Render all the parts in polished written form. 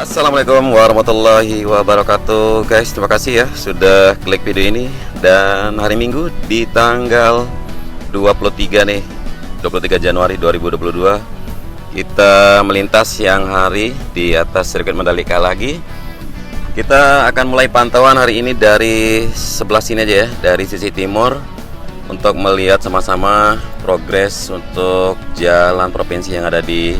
Assalamualaikum warahmatullahi wabarakatuh guys, terima kasih ya sudah klik video ini. Dan hari Minggu di tanggal 23 nih, 23 Januari 2022, kita melintas siang hari di atas sirkuit Mandalika lagi. Kita akan mulai pantauan hari ini dari sebelah sini aja ya, dari sisi timur, untuk melihat sama-sama progres untuk jalan provinsi yang ada di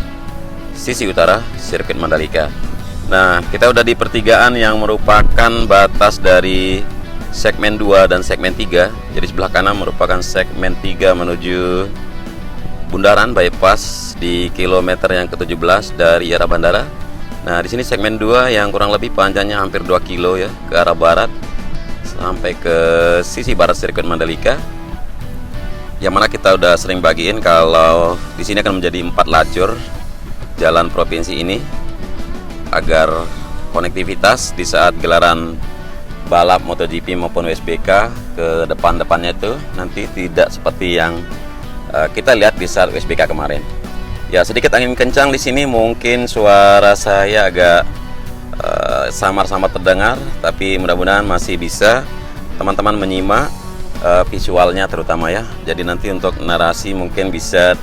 sisi utara sirkuit Mandalika. Nah, kita udah di pertigaan yang merupakan batas dari segmen 2 dan segmen 3. Jadi sebelah kanan merupakan segmen 3 menuju Bundaran Bypass di kilometer yang ke-17 dari arah bandara. Nah, di sini segmen 2 yang kurang lebih panjangnya hampir 2 kilo ya, ke arah barat sampai ke sisi barat sirkuit Mandalika. Yang mana kita udah sering bagiin kalau di sini akan menjadi 4 lajur jalan provinsi ini, agar konektivitas di saat gelaran balap MotoGP maupun WSBK ke depan-depannya itu nanti tidak seperti yang kita lihat di saat WSBK kemarin. Ya, sedikit angin kencang di sini, mungkin suara saya agak samar-samar terdengar, tapi mudah-mudahan masih bisa teman-teman menyimak visualnya terutama ya. Jadi nanti untuk narasi mungkin bisa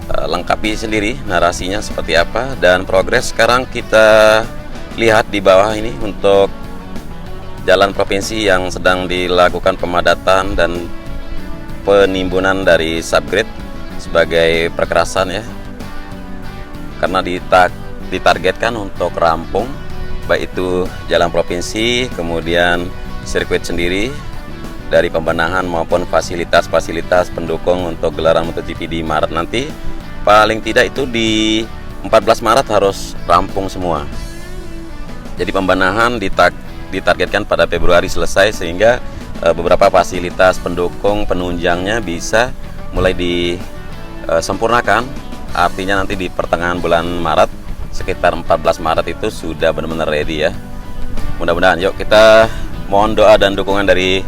lengkapi sendiri narasinya seperti apa. Dan progres sekarang kita lihat di bawah ini untuk jalan provinsi yang sedang dilakukan pemadatan dan penimbunan dari subgrade sebagai perkerasan ya, karena ditargetkan untuk rampung baik itu jalan provinsi kemudian sirkuit sendiri dari pembenahan maupun fasilitas-fasilitas pendukung untuk gelaran MotoGP di Maret nanti. Paling tidak itu di 14 Maret harus rampung semua. Jadi pembenahan ditargetkan pada Februari selesai, sehingga beberapa fasilitas pendukung penunjangnya bisa mulai disempurnakan. Artinya nanti di pertengahan bulan Maret, sekitar 14 Maret itu sudah benar-benar ready ya. Mudah-mudahan, yuk kita mohon doa dan dukungan dari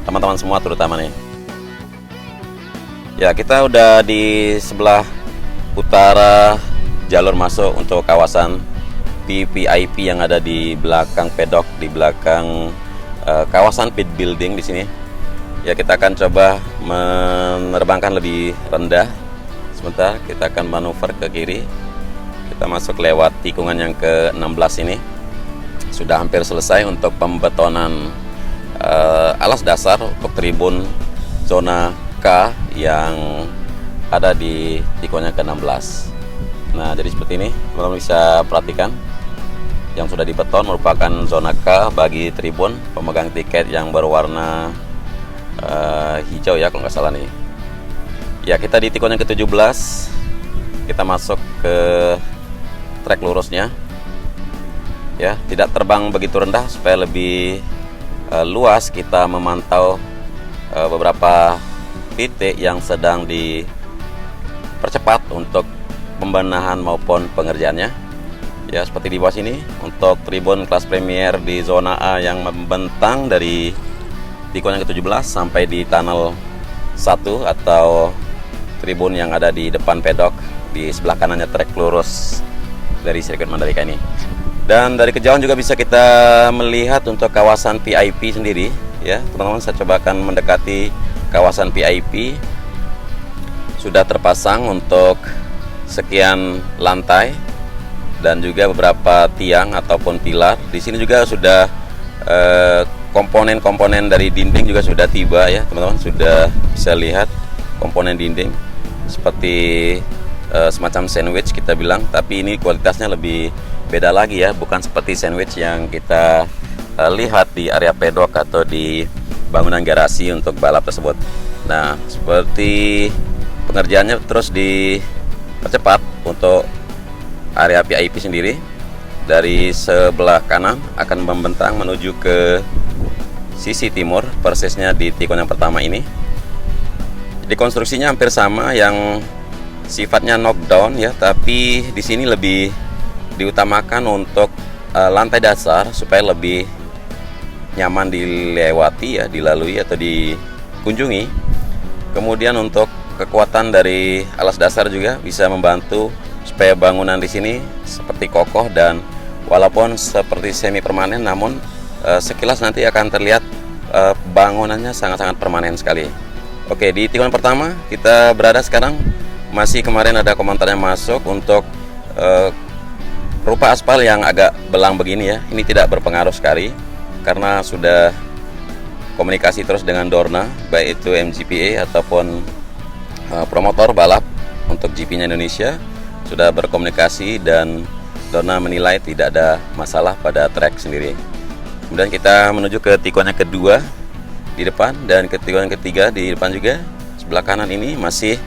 teman-teman semua terutama nih. Ya, kita udah di sebelah utara jalur masuk untuk kawasan VVIP yang ada di belakang pedok, di belakang kawasan pit building di sini. Ya, kita akan coba menerbangkan lebih rendah. Sebentar, kita akan manuver ke kiri. Kita masuk lewat tikungan yang ke-16 ini. Sudah hampir selesai untuk pembetonan alas dasar untuk tribun zona K yang ada di tikungan ke-16. Nah, jadi seperti ini, teman-teman bisa perhatikan yang sudah dibeton merupakan zona K bagi tribun pemegang tiket yang berwarna hijau ya kalau nggak salah nih. Ya, kita di tikungan ke-17, kita masuk ke trek lurusnya ya, tidak terbang begitu rendah supaya lebih luas kita memantau beberapa titik yang sedang dipercepat untuk pembenahan maupun pengerjaannya ya. Seperti di bawah sini untuk tribun kelas premier di zona A yang membentang dari tikungan ke-17 sampai di tunnel 1 atau tribun yang ada di depan pedok di sebelah kanannya trek lurus dari sirkuit Mandalika ini. Dan dari kejauhan juga bisa kita melihat untuk kawasan VIP sendiri ya, teman-teman. Saya coba akan mendekati kawasan VIP. Sudah terpasang untuk sekian lantai dan juga beberapa tiang ataupun pilar. Di sini juga sudah komponen-komponen dari dinding juga sudah tiba ya, teman-teman. Sudah bisa lihat komponen dinding seperti semacam sandwich kita bilang, tapi ini kualitasnya lebih beda lagi ya, bukan seperti sandwich yang kita lihat di area pedok atau di bangunan garasi untuk balap tersebut. Nah, seperti pengerjaannya terus dipercepat untuk area VIP sendiri. Dari sebelah kanan akan membentang menuju ke sisi timur, persisnya di tikungan yang pertama ini. Jadi konstruksinya hampir sama, yang sifatnya knockdown ya, tapi di sini lebih diutamakan untuk lantai dasar supaya lebih nyaman dilewati ya, dilalui atau dikunjungi. Kemudian untuk kekuatan dari alas dasar juga bisa membantu supaya bangunan di sini seperti kokoh dan walaupun seperti semi permanen, namun sekilas nanti akan terlihat bangunannya sangat-sangat permanen sekali. Oke, di tikungan pertama kita berada sekarang. Masih kemarin ada komentar yang masuk untuk rupa aspal yang agak belang begini ya. Ini tidak berpengaruh sekali karena sudah komunikasi terus dengan Dorna, baik itu MGPA ataupun promotor balap untuk GP-nya Indonesia. Sudah berkomunikasi dan Dorna menilai tidak ada masalah pada trek sendiri. Kemudian kita menuju ke tikungan yang kedua di depan, dan ke tikungan yang ketiga di depan juga. Sebelah kanan ini masih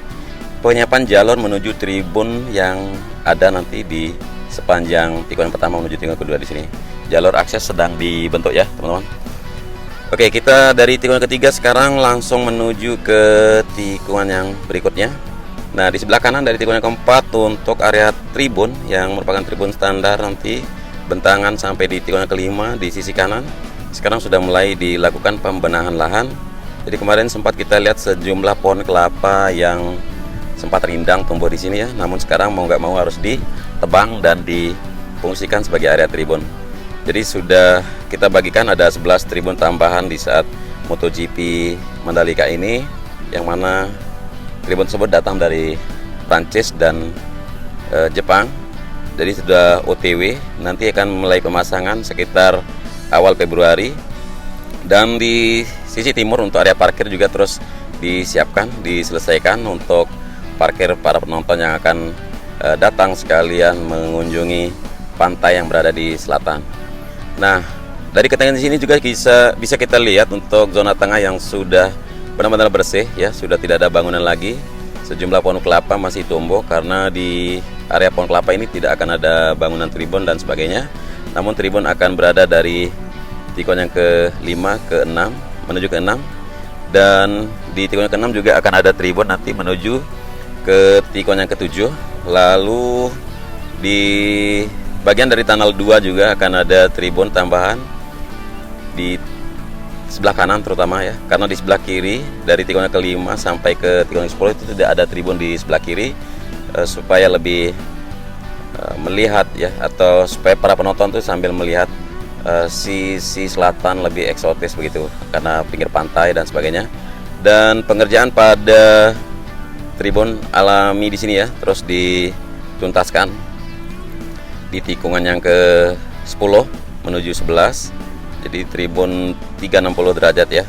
penyiapan jalur menuju tribun yang ada nanti di sepanjang tikungan pertama menuju tikungan kedua di sini. Jalur akses sedang dibentuk ya, teman-teman. Oke, kita dari tikungan ketiga sekarang langsung menuju ke tikungan yang berikutnya. Nah, di sebelah kanan dari tikungan keempat untuk area tribun yang merupakan tribun standar nanti bentangan sampai di tikungan kelima di sisi kanan. Sekarang sudah mulai dilakukan pembenahan lahan. Jadi kemarin sempat kita lihat sejumlah pohon kelapa yang sempat rindang tumbuh di sini ya. Namun sekarang mau nggak mau harus ditebang dan difungsikan sebagai area tribun. Jadi sudah kita bagikan ada 11 tribun tambahan di saat MotoGP Mandalika ini, yang mana tribun tersebut datang dari Prancis dan Jepang. Jadi sudah OTW, nanti akan mulai pemasangan sekitar awal Februari. Dan di sisi timur untuk area parkir juga terus disiapkan, diselesaikan untuk parkir para penonton yang akan datang sekalian mengunjungi pantai yang berada di selatan. Nah, dari keterangan di sini juga bisa kita lihat untuk zona tengah yang sudah benar-benar bersih ya, sudah tidak ada bangunan lagi. Sejumlah pohon kelapa masih tumbuh karena di area pohon kelapa ini tidak akan ada bangunan tribun dan sebagainya. Namun tribun akan berada dari tikungan yang ke-5 ke 6 menuju ke 6, dan di tikungan ke-6 juga akan ada tribun nanti menuju ke tikungan yang ke-7. Lalu di bagian dari tunnel 2 juga akan ada tribun tambahan di sebelah kanan terutama ya, karena di sebelah kiri dari tikungan ke-5 sampai ke tikungan ke-10 itu tidak ada tribun di sebelah kiri, supaya lebih melihat ya, atau supaya para penonton tuh sambil melihat sisi selatan lebih eksotis begitu karena pinggir pantai dan sebagainya. Dan pengerjaan pada tribun alami di sini ya terus dituntaskan di tikungan yang ke-10 menuju 11. Jadi tribun 360 derajat ya.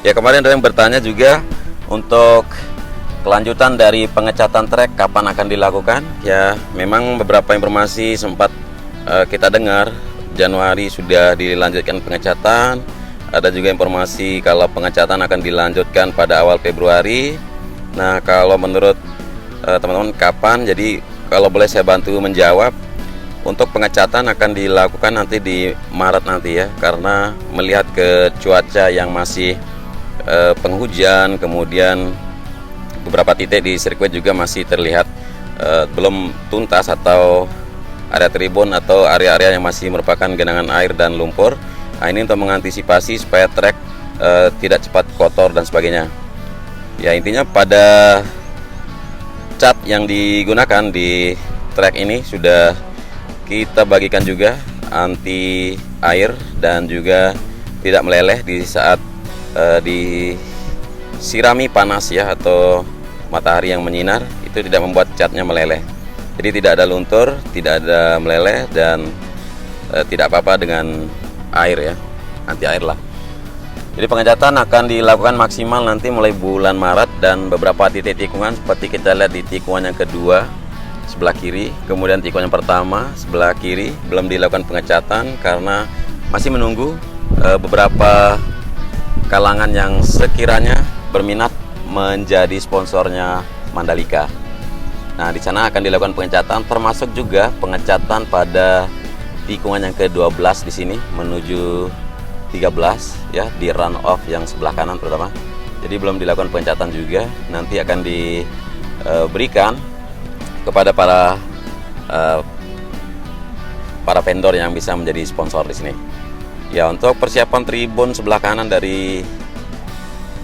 Ya, kemarin ada yang bertanya juga untuk kelanjutan dari pengecatan trek kapan akan dilakukan. Ya, memang beberapa informasi sempat kita dengar Januari sudah dilanjutkan pengecatan. Ada juga informasi kalau pengecatan akan dilanjutkan pada awal Februari. Nah, kalau menurut teman-teman kapan? Jadi kalau boleh saya bantu menjawab, untuk pengecatan akan dilakukan nanti di Maret nanti ya, karena melihat ke cuaca yang masih penghujan, kemudian beberapa titik di sirkuit juga masih terlihat belum tuntas, atau area tribun atau area-area yang masih merupakan genangan air dan lumpur. Nah, ini untuk mengantisipasi supaya trek tidak cepat kotor dan sebagainya. Ya, intinya pada cat yang digunakan di trek ini sudah kita bagikan juga anti air dan juga tidak meleleh di saat disirami panas ya, atau matahari yang menyinar, itu tidak membuat catnya meleleh. Jadi tidak ada luntur, tidak ada meleleh, dan tidak apa-apa dengan air ya, anti air lah. Jadi pengecatan akan dilakukan maksimal nanti mulai bulan Maret, dan beberapa titik tikungan seperti kita lihat di tikungan yang kedua sebelah kiri, kemudian tikungan yang pertama sebelah kiri belum dilakukan pengecatan karena masih menunggu beberapa kalangan yang sekiranya berminat menjadi sponsornya Mandalika. Nah, di sana akan dilakukan pengecatan, termasuk juga pengecatan pada tikungan yang ke-12 di sini menuju 13 ya, di run off yang sebelah kanan terutama. Jadi belum dilakukan pengecatan juga, nanti akan diberikan kepada para vendor yang bisa menjadi sponsor di sini. Ya, untuk persiapan tribun sebelah kanan dari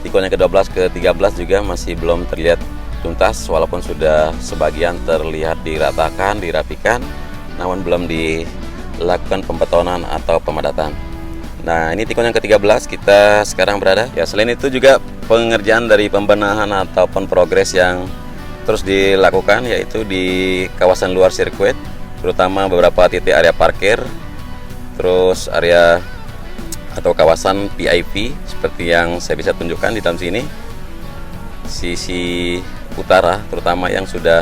tikungan yang ke-12 ke 13 juga masih belum terlihat tuntas, walaupun sudah sebagian terlihat diratakan, dirapikan, namun belum dilakukan pembetonan atau pemadatan. Nah, ini tikungan yang ke-13 kita sekarang berada. Ya, selain itu juga pengerjaan dari pembenahan ataupun progres yang terus dilakukan, yaitu di kawasan luar sirkuit, terutama beberapa titik area parkir, terus area atau kawasan VIP seperti yang saya bisa tunjukkan di dalam sini. Sisi utara terutama yang sudah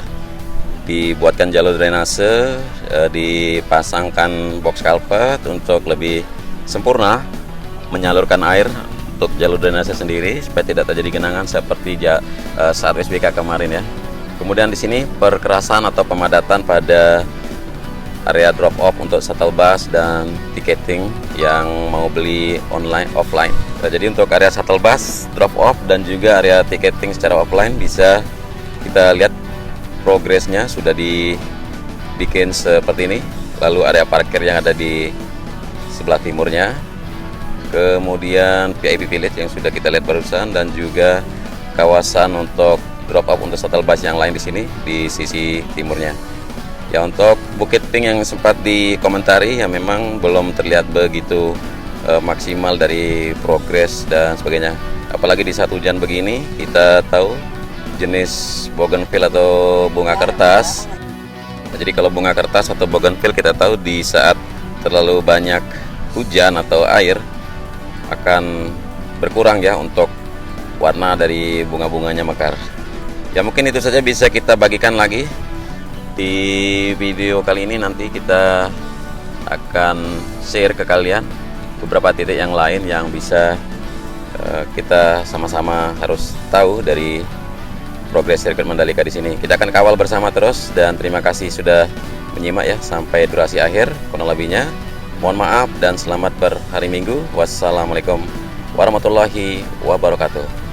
dibuatkan jalur drainase, dipasangkan box culvert untuk lebih sempurna menyalurkan air untuk jalur drainase sendiri supaya tidak terjadi genangan seperti saat SBK kemarin ya. Kemudian di sini perkerasan atau pemadatan pada area drop off untuk shuttle bus dan tiketing yang mau beli online offline. Nah, jadi untuk area shuttle bus, drop off dan juga area tiketing secara offline bisa kita lihat progresnya sudah dibikin seperti ini. Lalu area parkir yang ada di sebelah timurnya, kemudian VIP Village yang sudah kita lihat barusan, dan juga kawasan untuk drop off untuk shuttle bus yang lain di sini di sisi timurnya. Ya, untuk Bukit Pink yang sempat dikomentari ya memang belum terlihat begitu maksimal dari progres dan sebagainya. Apalagi di saat hujan begini, kita tahu jenis bougainville atau bunga kertas. Nah, jadi kalau bunga kertas atau bougainville kita tahu di saat terlalu banyak hujan atau air akan berkurang ya untuk warna dari bunga-bunganya mekar. Ya, mungkin itu saja bisa kita bagikan lagi. Di video kali ini nanti kita akan share ke kalian beberapa titik yang lain yang bisa kita sama-sama harus tahu dari progres sirkuit Mandalika di sini. Kita akan kawal bersama terus, dan terima kasih sudah menyimak ya sampai durasi akhir. Kurang lebihnya mohon maaf dan selamat berhari Minggu. Wassalamualaikum warahmatullahi wabarakatuh.